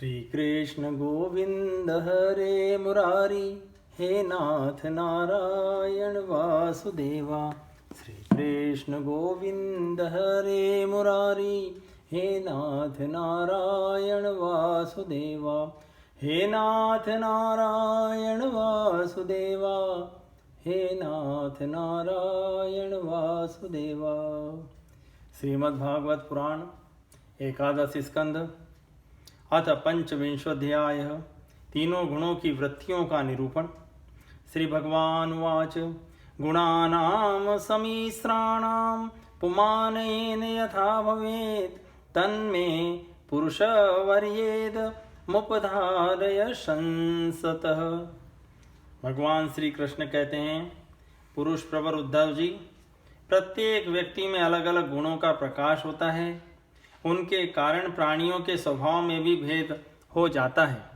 श्री कृष्ण गोविंद हरे मुरारी, हे नाथ नारायण वासुदेवा। श्री कृष्ण गोविंद हरे मुरारी, हे नाथ नारायण वासुदेवा। हे नाथ नारायण वासुदेवा, हे नाथ नारायण वासुदेवा। श्रीमद्भागवत पुराण एकादश स्कंद अथ पंचविंशोऽध्याय। तीनों गुणों की वृत्तियों का निरूपण। श्री भगवान उवाच गुणानां सम्मिश्राणां पुमानेन यथा भवेत् तन्मे पुरुषवर्येद मुपधारय संसतः। भगवान श्री कृष्ण कहते हैं, पुरुष प्रवर उद्धव जी, प्रत्येक व्यक्ति में अलग अलग गुणों का प्रकाश होता है। उनके कारण प्राणियों के स्वभाव में भी भेद हो जाता है।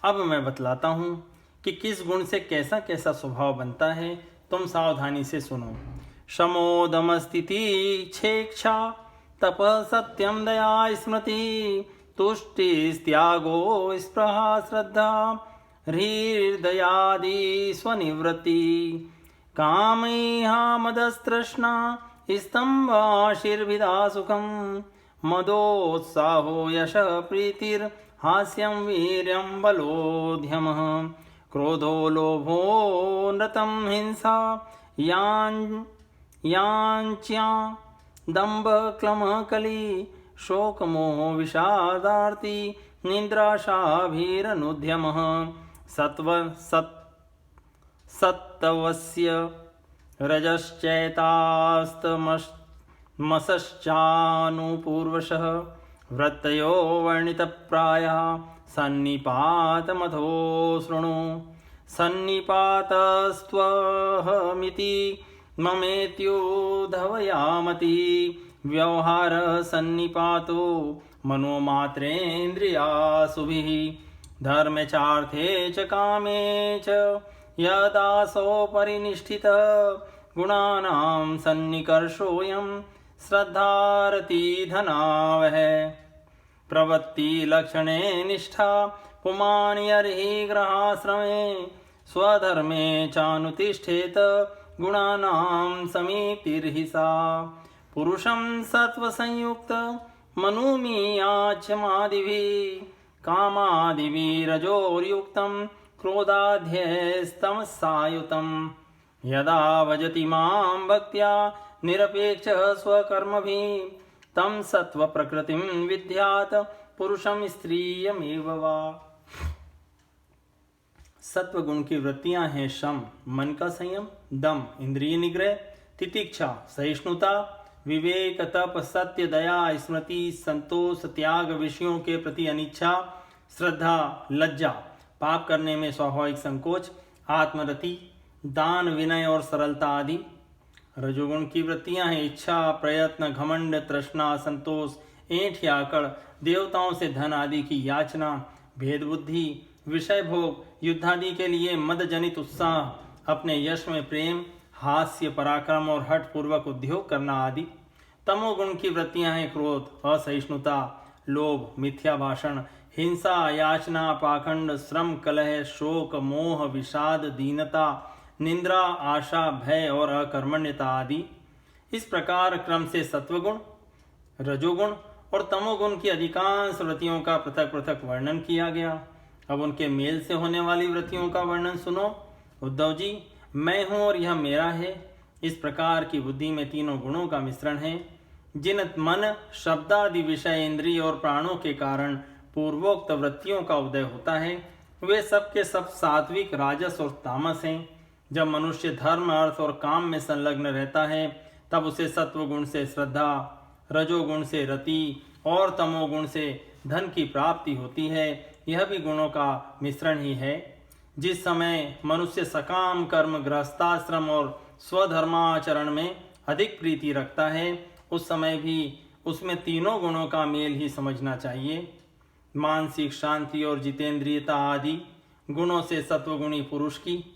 अब मैं बतलाता हूं कि किस गुण से कैसा कैसा स्वभाव बनता है। तुम सावधानी से सुनो। शमो दम स्थिति छेक्षा तप सत्यम दया स्मृति तुष्टि त्यागो स्पृहा श्रद्धा हृदयादि स्वनिवृत्ति कामैहा मदस्तृष्णा स्तंभाशीर्भिदा सुखम मदोत्साहो यशः प्रीतिर् हास्यं वीर्यं बलोद्यमः क्रोधो लोभो नृतं हिंसा याञ्च्या दम्भ क्लमः कली शोकमोह विषादार्ति निद्राशाभिरनुद्यमः सत्तवस्य रजश्चैतास्तमश्चानुपूर्वशः वृत्तयो वर्णितप्रायः सन्निपातमथो शृणु। सन्निपातस्त्वहमिति ममेत्युधवयामति व्यवहारः सन्निपातो मनोमात्रेन्द्रियासुभिः धर्मे च कामे च यदासो परिनिष्ठितः गुणानां सन्निकर्षोऽयं श्रद्धारति धनावह प्रवृत्ति लक्षणे निष्ठा पुमान् यर्हि ग्रहाश्रमे स्वधर्मे चानुतिष्ठेत गुणानां समीतिर्हि सा पुरुषं सत्त्वसंयुक्त मनुमीयाच्यमादिभिः कामादिभिरजोर्युक्तं क्रोधाध्यस्तमसायुतं यदा भजति मां भक्त्या निरपेक्षः स्वकर्मभिः तं सत्त्वप्रकृतिं विद्यात् पुरुषं स्त्रियमेव वा। सत्व गुण की वृत्तियां हैं शम मन का संयम, दम इंद्रिय निग्रह, तितिक्षा सहिष्णुता, विवेक तप सत्य दया स्मृति संतोष त्याग विषयों के प्रति अनिच्छा, श्रद्धा लज्जा पाप करने में स्वाभाविक संकोच, आत्मरति दान विनय और सरलता आदि। रजोगुण की वृत्तियां हैं इच्छा प्रयत्न घमंड तृष्णा संतोष ऐंठ या अकड़, देवताओं से धन आदि की याचना, भेद बुद्धि विषय भोग, युद्धादि के लिए मद जनित उत्साह, अपने यश में प्रेम, हास्य पराक्रम और हठ पूर्वक उद्योग करना आदि। तमोगुण की वृत्तियां हैं क्रोध असहिष्णुता लोभ मिथ्या भाषण हिंसा याचना पाखंड श्रम कलह शोक मोह विषाद दीनता निंद्रा आशा भय और अकर्मण्यता आदि। इस प्रकार क्रम से सत्वगुण रजोगुण और तमोगुण की अधिकांश वृत्तियों का पृथक पृथक वर्णन किया गया। अब उनके मेल से होने वाली वृत्तियों का वर्णन सुनो। उद्धव जी, मैं हूं और यह मेरा है, इस प्रकार की बुद्धि में तीनों गुणों का मिश्रण है। जिन मन शब्दादि विषय इंद्रिय और प्राणों के कारण पूर्वोक्त वृत्तियों का उदय होता है, वे सब के सब सात्विक राजस और तामस हैं। जब मनुष्य धर्म अर्थ और काम में संलग्न रहता है, तब उसे सत्व गुण से श्रद्धा, रजोगुण से रति और तमोगुण से धन की प्राप्ति होती है। यह भी गुणों का मिश्रण ही है। जिस समय मनुष्य सकाम कर्म गृहस्थाश्रम और स्वधर्माचरण में अधिक प्रीति रखता है, उस समय भी उसमें तीनों गुणों का मेल ही समझना चाहिए। मानसिक शांति और जितेंद्रियता आदि गुणों से सत्वगुणी पुरुष की,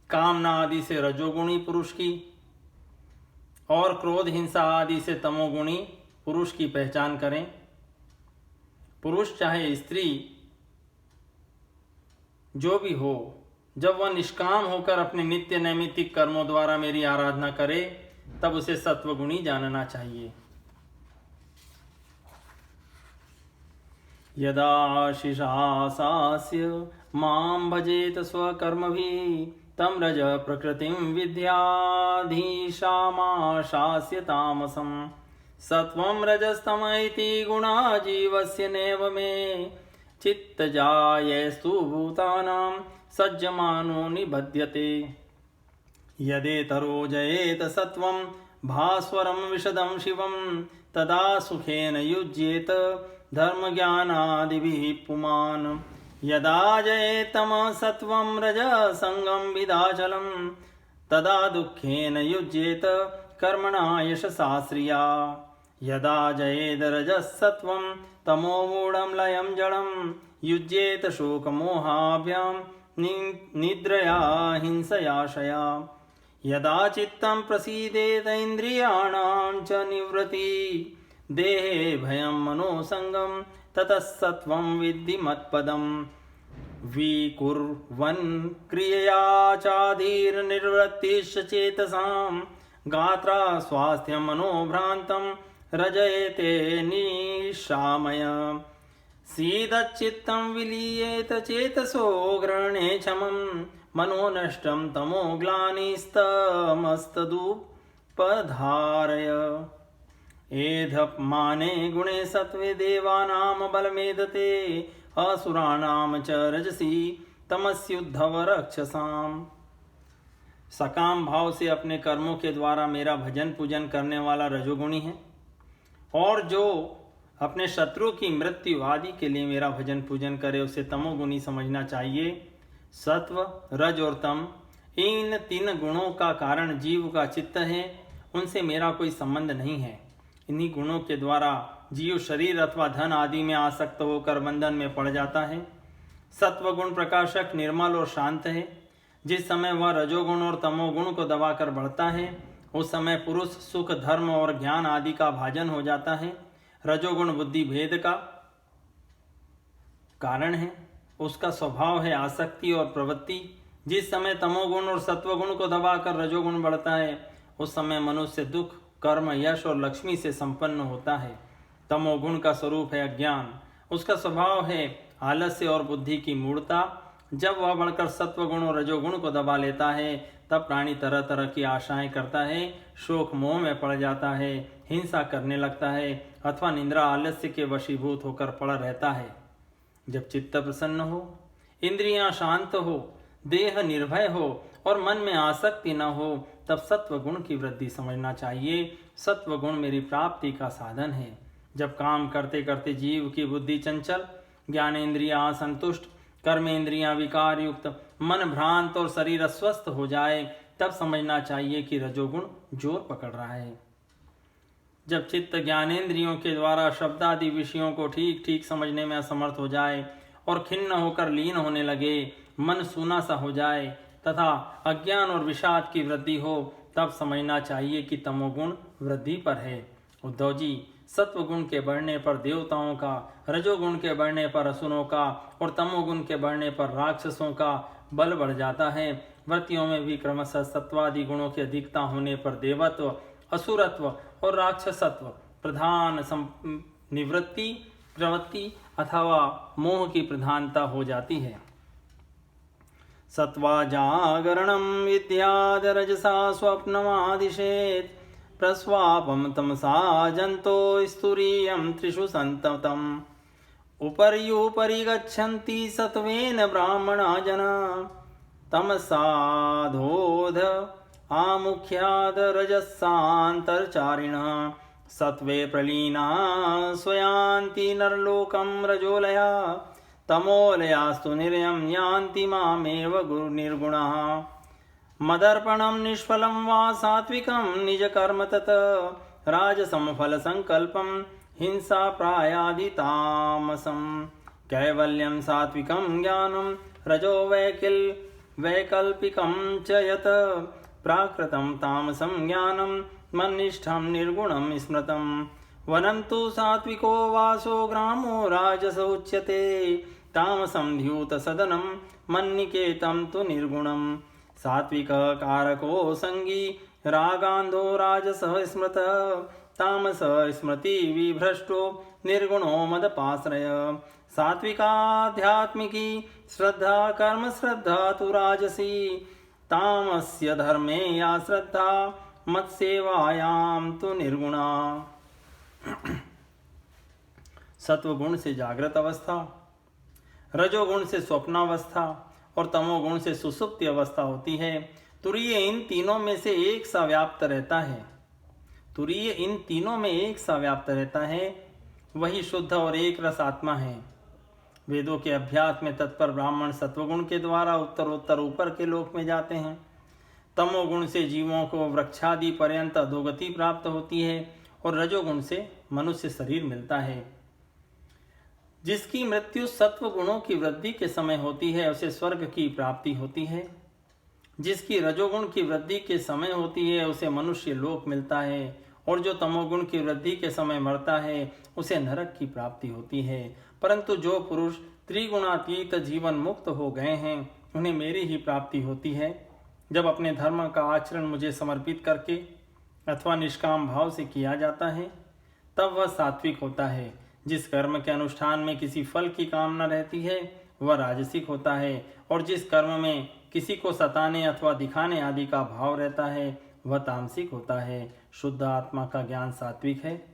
कामना आदि से रजोगुणी पुरुष की और क्रोध हिंसा आदि से तमोगुणी पुरुष की पहचान करें। पुरुष चाहे स्त्री जो भी हो, जब वह निष्काम होकर अपने नित्य नैमित्तिक कर्मों द्वारा मेरी आराधना करे तब उसे सत्वगुणी जानना चाहिए। यदा शिशासास्य मां भजेत स्वकर्मभिः तं रज प्रकृतिं विद्याधीशामाशास्य तामसं सत्वं रजस्तम इति गुणा जीवस्य नैव मे चित्तजायस्तु भूतानां सज्जमानो निबध्यते। यदेतरो जयेत सत्वं भास्वरं विशदं शिवं तदा सुखेन युज्येत धर्मज्ञानादिभिः पुमान्। यदा जयेतमः सत्वं रजसंगं विदाचलं तदा दुःखेन युज्येत कर्मणा यशसा श्रिया। यदा जयेद रजसत्वं तमोगूढं लयं जडं युज्येत शोकमोहाभ्यां निद्रया हिंसयाशया। यदा चित्तं प्रसीदेत इन्द्रियाणां च निवृत्ति देहे भयं मनोसंगं ततः सत्वं विद्धि मत्पदम्। विकुर्वन् क्रियया चाधीर्निवृत्तिश्च चेतसां गात्रा स्वास्थ्यं मनोभ्रान्तं रजयते निशामय। सीदच्चित्तं विलीयेत चेतसो ग्रहणे क्षमं मनो नष्टं तमो ग्लानिस्तमस्तदुपधारय। एधमाने गुणे सत्वे देवानां बलमेधते असुराणां च रजसी तमस्युद्धव रक्षसाम्। सकाम भाव से अपने कर्मों के द्वारा मेरा भजन पूजन करने वाला रजोगुणी है, और जो अपने शत्रु की मृत्यु आदि के लिए मेरा भजन पूजन करे उसे तमोगुणी समझना चाहिए। सत्व, रज और तम इन तीन गुणों का कारण जीव का चित्त है, उनसे मेरा कोई संबंध नहीं है। इन्हीं गुणों के द्वारा जीव शरीर अथवा धन आदि में आसक्त होकर बंधन में पड़ जाता है। सत्व गुण प्रकाशक, निर्मल और शांत है। जिस समय वह रजोगुण और तमोगुण को दबाकर बढ़ता है उस समय पुरुष सुख, धर्म और ज्ञान आदि का भाजन हो जाता है। रजोगुण बुद्धि भेद का कारण है, उसका स्वभाव है आसक्ति और प्रवृत्ति। जिस समय तमोगुण और सत्वगुण को दबाकर रजोगुण बढ़ता है उस समय मनुष्य दुख, कर्म, यश और लक्ष्मी से संपन्न होता है। तमोगुण का स्वरूप है अज्ञान, उसका स्वभाव है आलस्य और बुद्धि की मूढ़ता। जब वह बढ़कर सत्वगुण और रजोगुण को दबा लेता है तब प्राणी तरह तरह की आशाएं करता है, शोक मोह में पड़ जाता है, हिंसा करने लगता है अथवा निंद्रा आलस्य के वशीभूत होकर पड़ा रहता है। जब चित्त प्रसन्न हो, इंद्रियां शांत हो, देह निर्भय हो और मन में आसक्ति न हो तब सत्वगुण की वृद्धि समझना चाहिए। सत्वगुण मेरी प्राप्ति का साधन है। जब काम करते करते जीव की बुद्धि चंचल, ज्ञानेन्द्रियां असंतुष्ट, कर्मेंद्रियां विकार युक्त, मन भ्रांत और शरीर अस्वस्थ हो जाए तब समझना चाहिए कि रजोगुण जोर पकड़ रहा है। जब चित्त ज्ञानेंद्रियों के द्वारा शब्द आदि विषयों को ठीक ठीक समझने में असमर्थ हो जाए और खिन्न होकर लीन होने लगे, मन सूना सा हो जाए तथा अज्ञान और विषाद की वृद्धि हो तब समझना चाहिए कि तमोगुण वृद्धि पर है। उद्धव जी, सत्वगुण के बढ़ने पर देवताओं का, रजोगुण के बढ़ने पर असुरों का और तमोगुण के बढ़ने पर राक्षसों का बल बढ़ जाता है। व्रतियों में भी क्रमशः सत्वादि गुणों की अधिकता होने पर देवत्व, असुरत्व और राक्षसत्व प्रधान निवृत्ति, प्रवृत्ति अथवा मोह की प्रधानता हो जाती है। सत्वा जागरणं विद्याद् रजसा स्वप्नमादिशेत् प्रस्वापं तमसा जन्तो स्तुरीयं त्रिषु सन्ततम् उपर्युपरि गच्छन्ति सत्वेन ब्राह्मणा जना तमसाधोध आमुख्याद् रजसान्तर्चारिणः सत्वे प्रलीना स्वयान्ति नरलोकं रजोलया तमोलयास्तु निर्यं यान्ति मामेव गुरुनिर्गुणः मदर्पणं निष्फलं वा सात्विकं निजकर्म तत् राजसं फलसङ्कल्पं हिंसा प्रायादितामसं कैवल्यं सात्विकं ज्ञानं रजो वैकल्पिकं च यत् प्राकृतं तामसं ज्ञानं मन्निष्ठं निर्गुणं स्मृतं वनं तु सात्विको वासो ग्रामो राजस उच्यते तामसं द्यूतसदनं मन्निकेतं तु निर्गुणं सात्विकः कारको संगी रागान्धो राजसः स्मृतः तामसः स्मृति विभ्रष्टो निर्गुणो मदपाश्रय सात्विकाध्यात्मिकी श्रद्धा कर्म श्रद्धा तु राजसी तामस्य धर्मे या श्रद्धा मत्सेवायाम तु निर्गुणा। सत्वगुण से जागृत अवस्था, रजोगुण से स्वप्नावस्था और तमोगुण से सुसुप्ति अवस्था होती है। तुरीय इन तीनों में से एक सा व्याप्त रहता है। तुरीय इन तीनों में एक सा व्याप्त रहता है, वही शुद्ध और एक रस आत्मा है। वेदों के अभ्यास में तत्पर ब्राह्मण सत्वगुण के द्वारा उत्तरोत्तर ऊपर के लोक में जाते हैं। तमोगुण से जीवों को वृक्षादि पर्यंत अधोगति प्राप्त होती है और रजोगुण से मनुष्य शरीर मिलता है। जिसकी मृत्यु सत्व गुणों की वृद्धि के समय होती है उसे स्वर्ग की प्राप्ति होती है। जिसकी रजोगुण की वृद्धि के समय होती है उसे मनुष्य लोक मिलता है, और जो तमोगुण की वृद्धि के समय मरता है उसे नरक की प्राप्ति होती है। परंतु जो पुरुष त्रिगुणातीत जीवन मुक्त हो गए हैं उन्हें मेरी ही प्राप्ति होती है। जब अपने धर्म का आचरण मुझे समर्पित करके अथवा निष्काम भाव से किया जाता है तब वह सात्विक होता है। जिस कर्म के अनुष्ठान में किसी फल की कामना रहती है वह राजसिक होता है, और जिस कर्म में किसी को सताने अथवा दिखाने आदि का भाव रहता है वह तामसिक होता है। शुद्ध आत्मा का ज्ञान सात्विक है,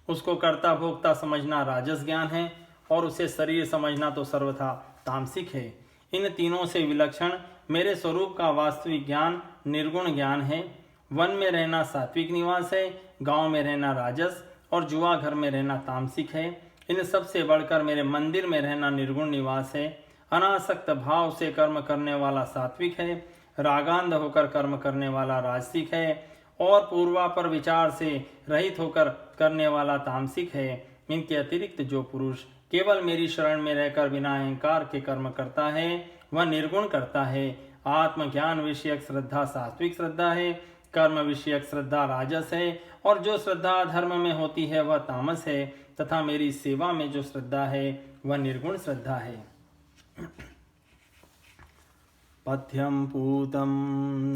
उसको कर्ता भोक्ता समझना राजस ज्ञान है, और उसे शरीर समझना तो सर्वथा तामसिक है। इन तीनों से विलक्षण मेरे स्वरूप का वास्तविक ज्ञान निर्गुण ज्ञान है। वन में रहना सात्विक निवास है, गांव में रहना राजस और जुआ घर में रहना तामसिक है। इन सब से बढ़कर मेरे मंदिर में रहना निर्गुण निवास है। अनासक्त भाव से कर्म करने वाला सात्विक है, रागांध होकर कर्म करने वाला राजसिक है, और पूर्वापर विचार से रहित होकर करने वाला तामसिक है। इनके अतिरिक्त जो पुरुष केवल मेरी शरण में रहकर बिना अहंकार के कर्म करता है वह निर्गुण करता है। आत्मज्ञान विषयक श्रद्धा सात्विक श्रद्धा है, कर्म विषयक श्रद्धा राजस है, और जो श्रद्धा धर्म में होती है वह तामस है, तथा मेरी सेवा में जो श्रद्धा है वह निर्गुण श्रद्धा है। पथ्यं पूतं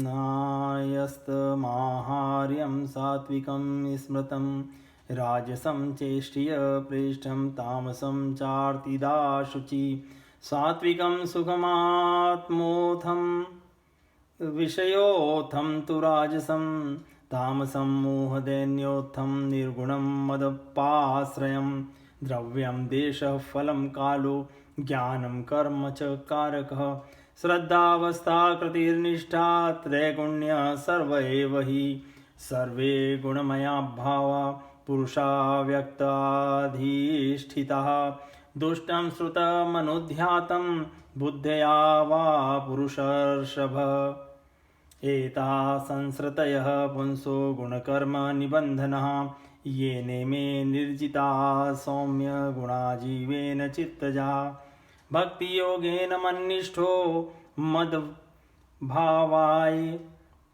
नायस्तमाहार्यं सात्विकं स्मृतं राजसं चेष्टिय प्रेष्ठं तामसं चार्तिदाशुचि सात्विकं सुखमात्मोऽथं विषयोऽथं तु राजसं तामसं मोहदैन्योत्थं निर्गुणं मदपाश्रयं द्रव्यं देशः फलं कालो ज्ञानं कर्म च कारकः श्रद्धावस्था कृतिर्निष्ठा त्रैगुण्य सर्व एव हि सर्वे गुणमया भावा पुरुषा व्यक्ताधिष्ठितः दुष्टं श्रुतमनुध्यातं बुद्धया वा पुरुषर्षभ एता संसृतयः पुंसो गुणकर्म निबन्धनः ये नेमे निर्जिता सौम्य गुणा जीवेन चित्तजा भक्ति योगेन मन्निष्ठो मद भावाय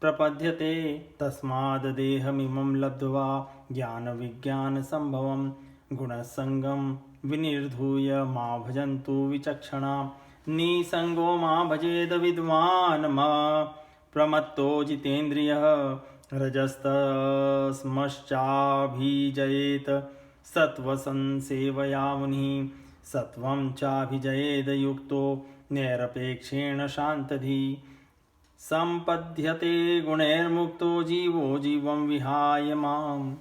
प्रपद्यते तस्माद् देहमिमं लब्ध्वा ज्ञान विज्ञान संभवं गुणसंगम विनिर्धूय मा भजन्तु विचक्षणा निसंगो मा भजेद विद्वान् मा प्रमत्तो जितेन्द्रियः रजस्तस्मश्चाभिजयेत सत्त्वसंसेवया मुनिः सत्वं चाभिजयेद युक्तो नैरपेक्षेण शान्तधि संपद्यते गुणैर्मुक्तो जीवो जीवं विहाय माम्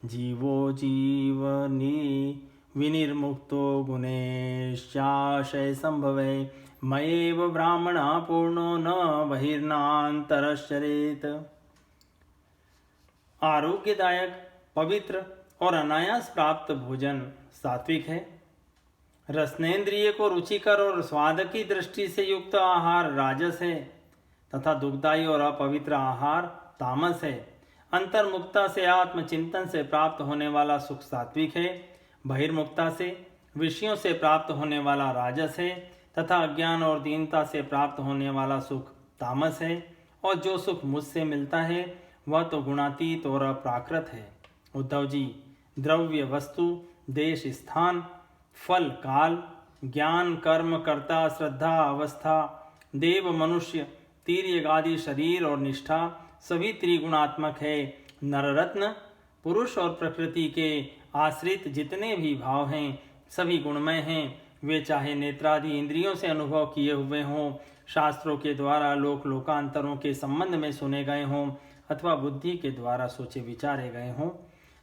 जीवो जीवनी विनिर्मुक्तो गुणैश्चाशय संभवे मयेव ब्राह्मणा पूर्णो न बहिर्नान्तरश्चरेत। आरोग्यदायक पवित्र और अनायास प्राप्त भोजन सात्विक है। रसनेन्द्रिय को रुचिकर और स्वाद की दृष्टि से युक्त आहार राजस है, तथा दुखदायी और अपवित्र आहार तामस है। अंतर्मुक्ता से आत्मचिंतन से प्राप्त होने वाला सुख सात्विक है। बहिर्मुक्ता से विषयों से प्राप्त होने वाला राजस है, तथा अज्ञान और दीनता से प्राप्त होने वाला सुख तामस है। और जो सुख मुझसे मिलता है वह तो गुणातीत और अप्राकृत है। उद्धव जी, द्रव्य वस्तु, देश स्थान, फल काल, ज्ञान कर्म कर्ता, श्रद्धा अवस्था, देव मनुष्य, तीर्यक आदि शरीर और निष्ठा सभी त्रिगुणात्मक है। नररत्न पुरुष और प्रकृति के आश्रित जितने भी भाव हैं सभी गुणमय हैं। वे चाहे नेत्रादि इंद्रियों से अनुभव किए हुए हों, शास्त्रों के द्वारा लोक लोकांतरों के संबंध में सुने गए हों अथवा बुद्धि के द्वारा सोचे विचारे गए हों।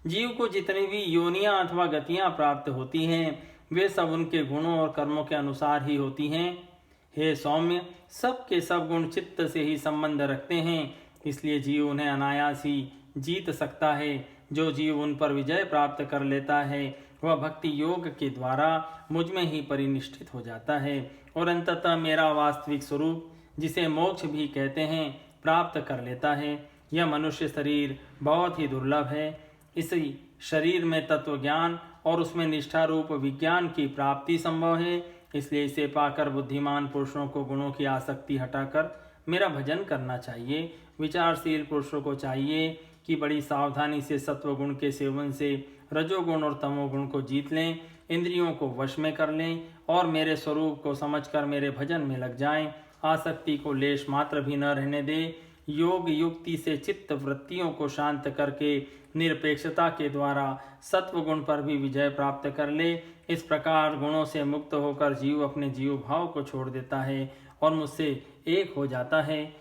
जीव को जितनी भी योनियां अथवा गतियां प्राप्त होती हैं वे सब उनके गुणों और कर्मों के अनुसार ही होती हैं। हे सौम्य, सब के सब गुण चित्त से ही संबंध रखते हैं, इसलिए जीव उन्हें अनायास ही जीत सकता है। जो जीव उन पर विजय प्राप्त कर लेता है वह भक्ति योग के द्वारा मुझ में ही परिनिष्ठित हो जाता है और अंततः मेरा वास्तविक स्वरूप, जिसे मोक्ष भी कहते हैं, प्राप्त कर लेता है। यह मनुष्य शरीर बहुत ही दुर्लभ है। इसी शरीर में तत्व ज्ञान और उसमें निष्ठा रूप विज्ञान की प्राप्ति संभव है, इसलिए इसे पाकर बुद्धिमान पुरुषों को गुणों की आसक्ति हटाकर मेरा भजन करना चाहिए। विचारशील पुरुषों को चाहिए कि बड़ी सावधानी से सत्वगुण के सेवन से रजोगुण और तमोगुण को जीत लें, इंद्रियों को वश में कर लें और मेरे स्वरूप को समझकर मेरे भजन में लग जाएं। आसक्ति को लेश मात्र भी न रहने दे। योग युक्ति से चित्त वृत्तियों को शांत करके निरपेक्षता के द्वारा सत्वगुण पर भी विजय प्राप्त कर ले। इस प्रकार गुणों से मुक्त होकर जीव अपने जीव भाव को छोड़ देता है और मुझसे एक हो जाता है।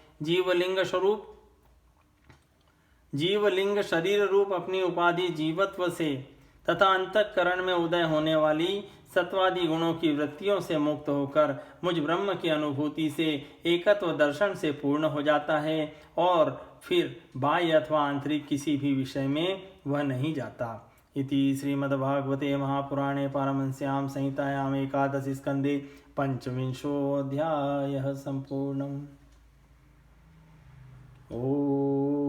जीवलिंग शरीर रूप अपनी उपाधि जीवत्व से तथा अंतःकरण में उदय होने वाली सत्वादि गुणों की वृत्तियों से मुक्त होकर मुझ ब्रह्म की अनुभूति से एकत्व दर्शन से पूर्ण हो जाता है और फिर बाह्य अथवा आंतरिक किसी भी विषय में वह नहीं जाता। इति श्रीमद्भागवते महापुराणे पारमहंस्यां संहितायां एकादश स्कंदे पंचविंशोऽध्यायः सम्पूर्णम्। ओम